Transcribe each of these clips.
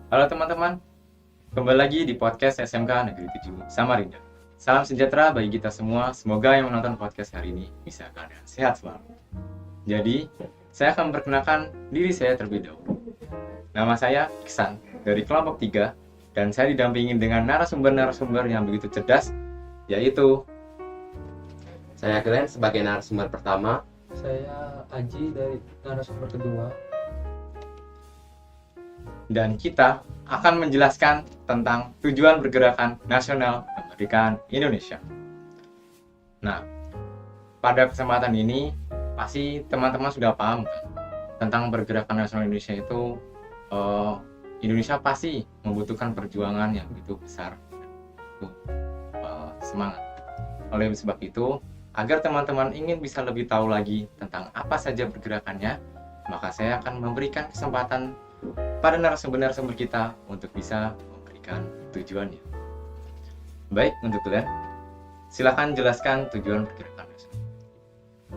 Halo teman-teman, kembali lagi di podcast SMK Negeri 7 Samarinda. Salam sejahtera bagi kita semua, semoga yang menonton podcast hari ini bisa keadaan sehat selalu. Jadi, saya akan memperkenalkan diri saya terlebih dahulu. Nama saya Iksan, dari kelompok 3, dan saya didampingi dengan narasumber-narasumber yang begitu cerdas, yaitu Saya Glenn sebagai narasumber pertama. Saya Aji dari narasumber kedua. dan kita akan menjelaskan tentang tujuan pergerakan nasional kemerdekaan Indonesia. Nah, pada kesempatan ini pasti teman-teman sudah paham kan tentang pergerakan nasional Indonesia itu. Indonesia pasti membutuhkan perjuangan yang begitu besar, semangat. Oleh sebab itu, agar teman-teman ingin bisa lebih tahu lagi tentang apa saja pergerakannya, maka saya akan memberikan kesempatan pada narasumber-narasumber kita untuk bisa memberikan tujuannya. Baik, untuk kalian, silakan jelaskan tujuan pergerakan nasional.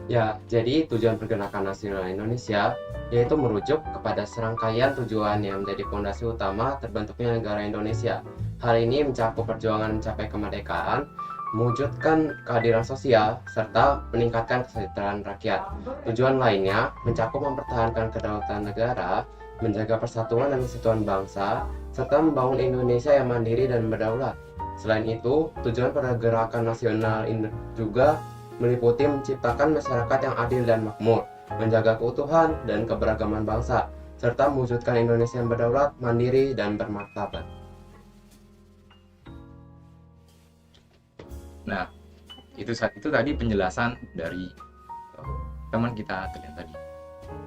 Ya, jadi tujuan pergerakan nasional Indonesia yaitu merujuk kepada serangkaian tujuan yang menjadi fondasi utama terbentuknya negara Indonesia. Hal ini mencakup perjuangan mencapai kemerdekaan, mewujudkan keadilan sosial, serta meningkatkan kesejahteraan rakyat. Tujuan lainnya mencakup mempertahankan kedaulatan negara, menjaga persatuan dan kesatuan bangsa, serta membangun Indonesia yang mandiri dan berdaulat. Selain itu, tujuan pergerakan nasional juga meliputi menciptakan masyarakat yang adil dan makmur, menjaga keutuhan dan keberagaman bangsa, serta mewujudkan Indonesia yang berdaulat, mandiri, dan bermartabat. Nah, itu tadi penjelasan dari teman kita tadi.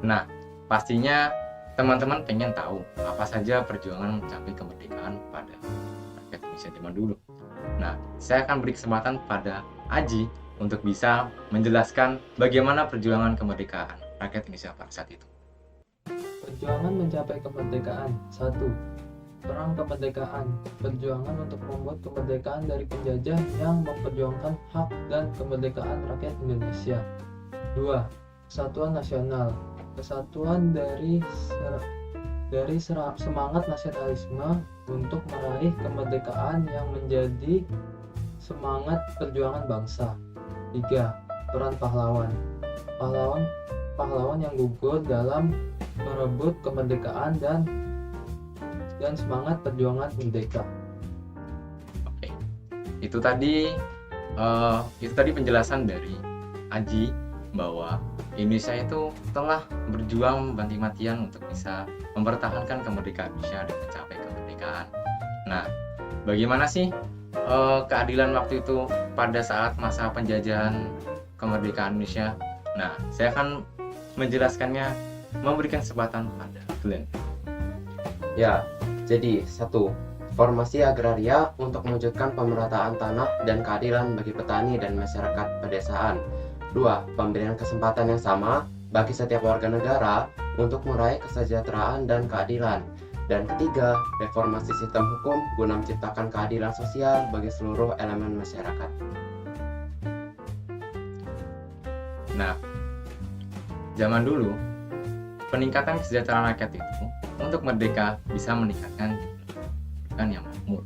Nah, pastinya teman-teman pengen tahu apa saja perjuangan mencapai kemerdekaan pada rakyat Indonesia zaman dulu. Nah, saya akan beri kesempatan pada Aji untuk bisa menjelaskan bagaimana perjuangan kemerdekaan rakyat Indonesia pada saat itu. Perjuangan mencapai kemerdekaan. 1. Perang kemerdekaan. Perjuangan untuk membuat kemerdekaan dari penjajah yang memperjuangkan hak dan kemerdekaan rakyat Indonesia. 2. Kesatuan nasional. Kesatuan dari semangat nasionalisme untuk meraih kemerdekaan yang menjadi semangat perjuangan bangsa. 3. Peran pahlawan. Pahlawan yang gugur dalam merebut kemerdekaan dan semangat perjuangan merdeka. Oke, itu tadi penjelasan dari Aji bahwa Indonesia itu telah berjuang mati-matian untuk bisa mempertahankan kemerdekaan Indonesia dan mencapai kemerdekaan. Nah, bagaimana sih keadilan waktu itu pada saat masa penjajahan kemerdekaan Indonesia? Nah, saya akan menjelaskannya, memberikan kesempatan pada Glenn. Ya, jadi 1. Formasi agraria untuk mewujudkan pemerataan tanah dan keadilan bagi petani dan masyarakat pedesaan. 2. Pemberian kesempatan yang sama bagi setiap warga negara untuk meraih kesejahteraan dan keadilan. Dan ketiga, reformasi sistem hukum guna menciptakan keadilan sosial bagi seluruh elemen masyarakat. Nah, zaman dulu, peningkatan kesejahteraan rakyat itu untuk merdeka bisa meningkatkan yang makmur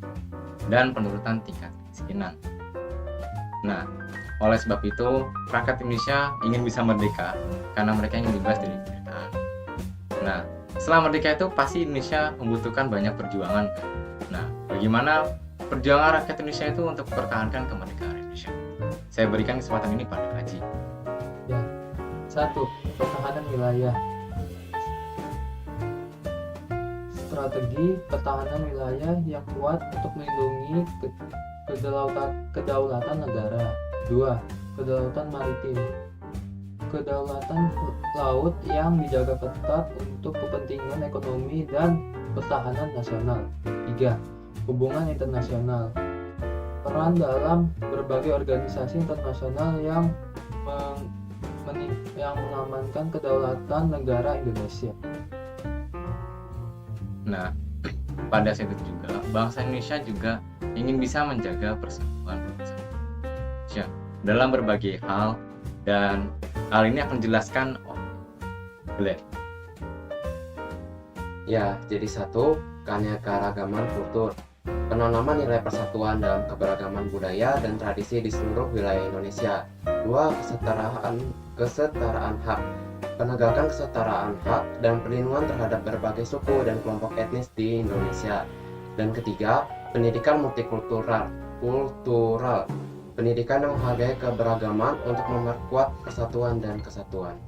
dan penurunan tingkat kemiskinan. Nah, oleh sebab itu, rakyat Indonesia ingin bisa merdeka karena mereka ingin bebas dari penderitaan. Nah, setelah merdeka itu pasti Indonesia membutuhkan banyak perjuangan. Nah, bagaimana perjuangan rakyat Indonesia itu untuk mempertahankan kemerdekaan Indonesia? Saya berikan kesempatan ini pada Haji. Ya. 1. Pertahanan wilayah. Strategi pertahanan wilayah yang kuat untuk melindungi kedaulatan negara. 2. Kedaulatan maritim. Kedaulatan laut yang dijaga ketat untuk kepentingan ekonomi dan pertahanan nasional. 3. Hubungan internasional. Peran dalam berbagai organisasi internasional yang mengamankan kedaulatan negara Indonesia. Nah, pada saat itu juga bangsa Indonesia juga ingin bisa menjaga persatuan bangsa Indonesia dalam berbagai hal, dan hal ini akan dijelaskan oleh Glenn. Ya, jadi satu, keanekaragaman kultur. Penanaman nilai persatuan dalam keberagaman budaya dan tradisi di seluruh wilayah Indonesia. Dua, kesetaraan hak. Penegakan kesetaraan hak dan perlindungan terhadap berbagai suku dan kelompok etnis di Indonesia. Dan ketiga, pendidikan multikultural. Pendidikan yang menghargai keberagaman untuk memperkuat persatuan dan kesatuan.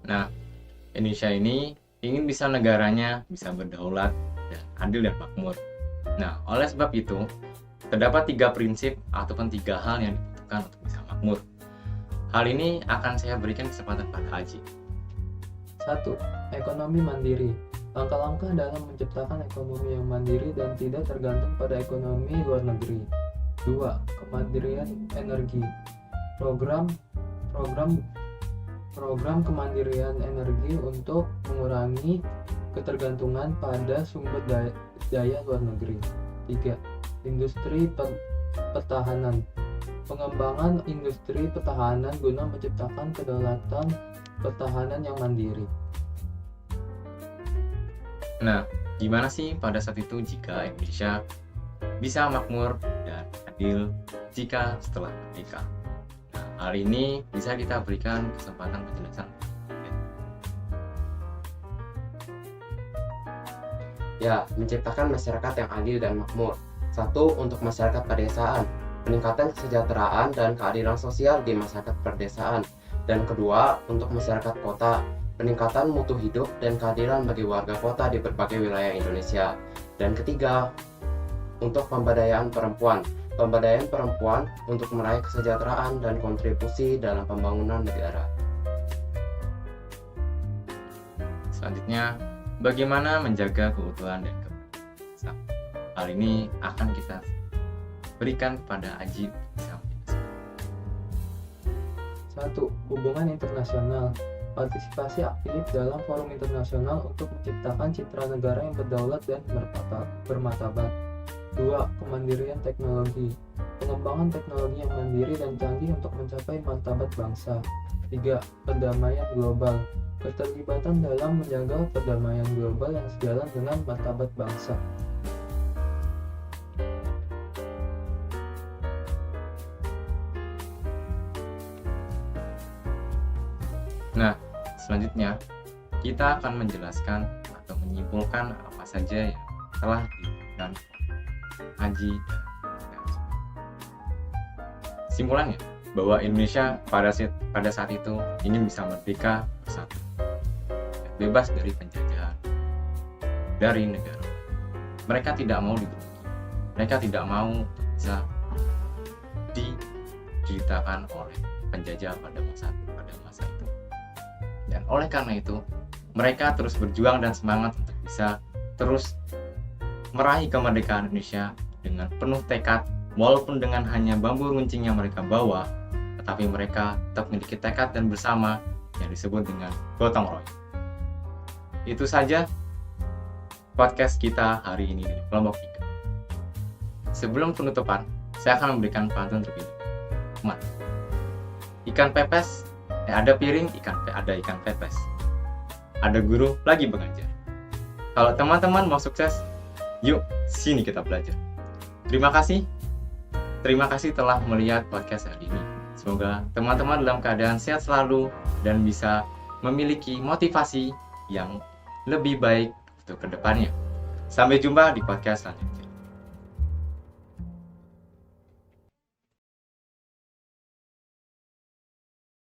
Nah, Indonesia ini ingin bisa negaranya bisa berdaulat dan adil dan makmur. Nah, oleh sebab itu, terdapat 3 prinsip ataupun 3 hal yang dibutuhkan untuk bisa makmur. Hal ini akan saya berikan kesempatan pada Aji. 1. Ekonomi mandiri. Langkah-langkah dalam menciptakan ekonomi yang mandiri dan tidak tergantung pada ekonomi luar negeri. 2. Kemandirian energi. Program kemandirian energi untuk mengurangi ketergantungan pada sumber daya luar negeri. 3. Industri pertahanan. Pengembangan industri pertahanan guna menciptakan kedaulatan pertahanan yang mandiri. Nah, gimana sih pada saat itu jika Indonesia bisa makmur dan adil jika setelah merdeka? Nah, hal ini bisa kita berikan kesempatan penjelasan. Ya, menciptakan masyarakat yang adil dan makmur. 1. Untuk masyarakat pedesaan, peningkatan kesejahteraan dan keadilan sosial di masyarakat pedesaan. Dan kedua, untuk masyarakat kota, peningkatan mutu hidup dan keadilan bagi warga kota di berbagai wilayah Indonesia. Dan ketiga, untuk pemberdayaan perempuan untuk meraih kesejahteraan dan kontribusi dalam pembangunan negara. Selanjutnya, bagaimana menjaga keutuhan dan keberagaman? Hal ini akan kita berikan kepada Aji. 1. Hubungan internasional. Partisipasi aktif dalam forum internasional untuk menciptakan citra negara yang berdaulat dan bermartabat. 2. Kemandirian teknologi. Pengembangan teknologi yang mandiri dan canggih untuk mencapai martabat bangsa. 3. Perdamaian global. Keterlibatan dalam menjaga perdamaian global yang sejalan dengan martabat bangsa. Nah, selanjutnya kita akan menjelaskan atau menyimpulkan apa saja yang telah diberikan Aji dan simpulannya bahwa Indonesia pada saat itu ingin bisa merdeka bersatu, bebas dari penjajahan dari negara. Mereka tidak mau dibunuh, mereka tidak mau bisa diceritakan oleh penjajah pada masa itu. Dan oleh karena itu, mereka terus berjuang dan semangat untuk bisa terus meraih kemerdekaan Indonesia dengan penuh tekad, walaupun dengan hanya bambu runcing yang mereka bawa, tetapi mereka tetap memiliki tekad dan bersama yang disebut dengan gotong royong. Itu saja podcast kita hari ini dari kelompok 3. Sebelum penutupan, saya akan memberikan pantun terlebih dahulu. Ikan pepes, ada piring, ada ikan pepes. Ada guru lagi mengajar. Kalau teman-teman mau sukses, yuk sini kita belajar. Terima kasih telah melihat podcast hari ini. Semoga teman-teman dalam keadaan sehat selalu dan bisa memiliki motivasi yang lebih baik untuk kedepannya. Sampai jumpa di podcast selanjutnya.